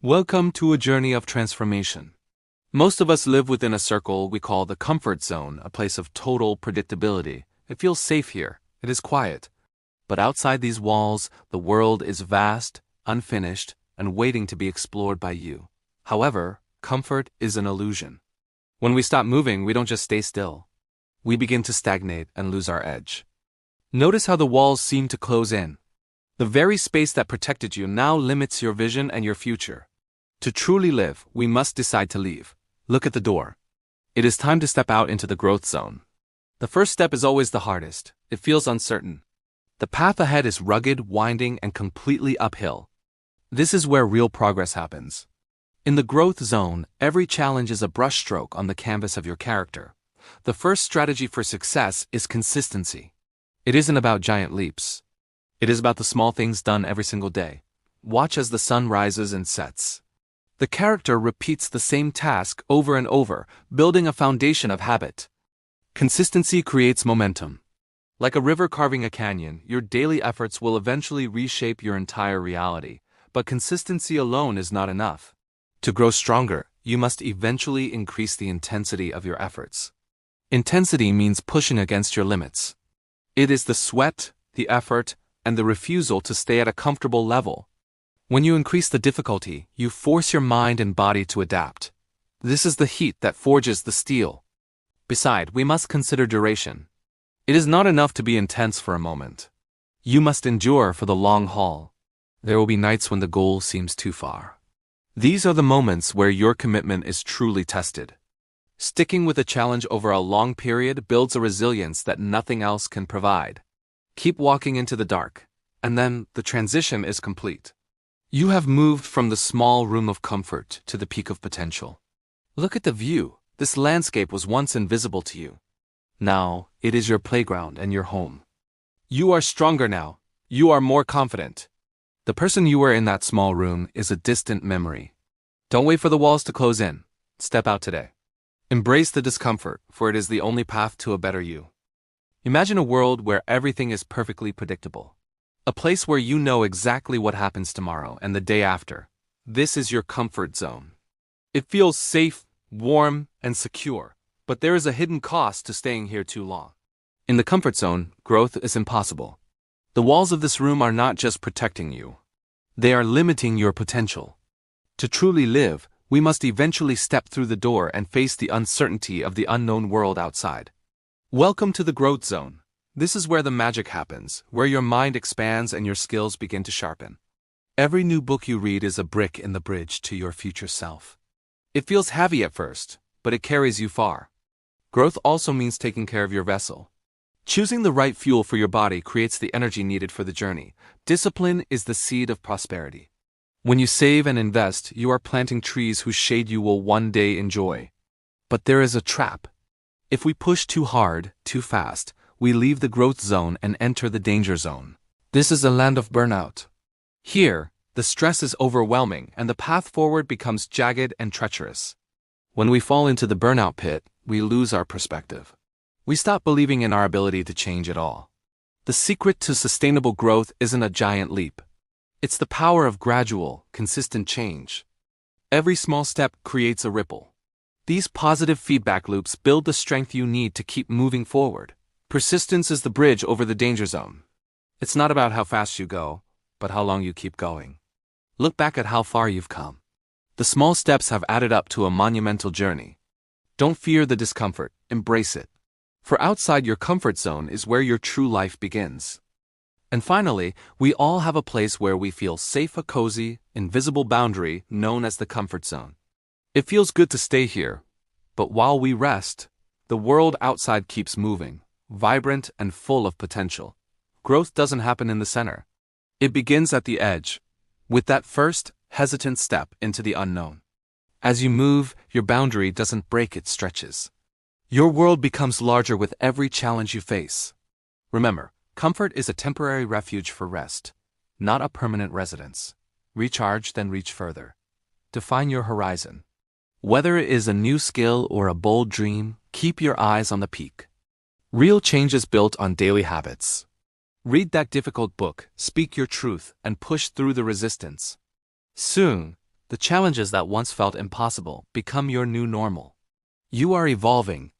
Welcome to a journey of transformation. Most of us live within a circle we call the comfort zone, a place of total predictability. It feels safe here. It is quiet. But outside these walls, the world is vast, unfinished, and waiting to be explored by you. However, comfort is an illusion. When we stop moving, we don't just stay still. We begin to stagnate and lose our edge. Notice how the walls seem to close in. The very space that protected you now limits your vision and your future. To truly live, we must decide to leave. Look at the door. It is time to step out into the growth zone. The first step is always the hardest. It feels uncertain. The path ahead is rugged, winding, and completely uphill. This is where real progress happens. In the growth zone, every challenge is a brushstroke on the canvas of your character. The first strategy for success is consistency. It isn't about giant leaps. It is about the small things done every single day. Watch as the sun rises and sets. The character repeats the same task over and over, building a foundation of habit. Consistency creates momentum. Like a river carving a canyon, your daily efforts will eventually reshape your entire reality. But consistency alone is not enough. To grow stronger, you must eventually increase the intensity of your efforts. Intensity means pushing against your limits. It is the sweat, the effort, and the refusal to stay at a comfortable level. When you increase the difficulty, you force your mind and body to adapt. This is the heat that forges the steel. Besides, we must consider duration. It is not enough to be intense for a moment. You must endure for the long haul. There will be nights when the goal seems too far. These are the moments where your commitment is truly tested. Sticking with a challenge over a long period builds a resilience that nothing else can provide. Keep walking into the dark, and then the transition is complete. You have moved from the small room of comfort to the peak of potential. Look at the view. This landscape was once invisible to you. Now, it is your playground and your home. You are stronger now. You are more confident. The person you were in that small room is a distant memory. Don't wait for the walls to close in. Step out today. Embrace the discomfort, for it is the only path to a better you. Imagine a world where everything is perfectly predictable. A place where you know exactly what happens tomorrow and the day after. This is your comfort zone. It feels safe, warm, and secure, but there is a hidden cost to staying here too long. In the comfort zone, growth is impossible. The walls of this room are not just protecting you. They are limiting your potential. To truly live, we must eventually step through the door and face the uncertainty of the unknown world outside. Welcome to the growth zone. This is where the magic happens, where your mind expands and your skills begin to sharpen. Every new book you read is a brick in the bridge to your future self. It feels heavy at first, but it carries you far. Growth also means taking care of your vessel. Choosing the right fuel for your body creates the energy needed for the journey. Discipline is the seed of prosperity. When you save and invest, you are planting trees whose shade you will one day enjoy. But there is a trap. If we push too hard, too fast, we leave the growth zone and enter the danger zone. This is a land of burnout. Here, the stress is overwhelming and the path forward becomes jagged and treacherous. When we fall into the burnout pit, we lose our perspective. We stop believing in our ability to change at all. The secret to sustainable growth isn't a giant leap. It's the power of gradual, consistent change. Every small step creates a ripple. These positive feedback loops build the strength you need to keep moving forward. Persistence is the bridge over the danger zone. It's not about how fast you go, but how long you keep going. Look back at how far you've come. The small steps have added up to a monumental journey. Don't fear the discomfort, embrace it. For outside your comfort zone is where your true life begins. And finally, we all have a place where we feel safe, a cozy, invisible boundary known as the comfort zone. It feels good to stay here, but while we rest, the world outside keeps moving. Vibrant and full of potential. Growth doesn't happen in the center. It begins at the edge, with that first, hesitant step into the unknown. As you move, your boundary doesn't break, it stretches. Your world becomes larger with every challenge you face. Remember, comfort is a temporary refuge for rest, not a permanent residence. Recharge, then reach further. Define your horizon. Whether it is a new skill or a bold dream, keep your eyes on the peak. Real change is built on daily habits. Read that difficult book, speak your truth, and push through the resistance. Soon, The challenges that once felt impossible become your new normal. You are evolving,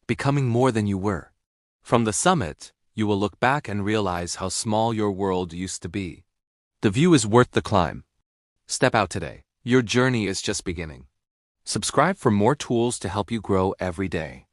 becoming more than you were. From the summit, you will look back and realize how small your world used to be. The view is worth the climb. Step out today. Your journey is just beginning. Subscribe for more tools to help you grow every day.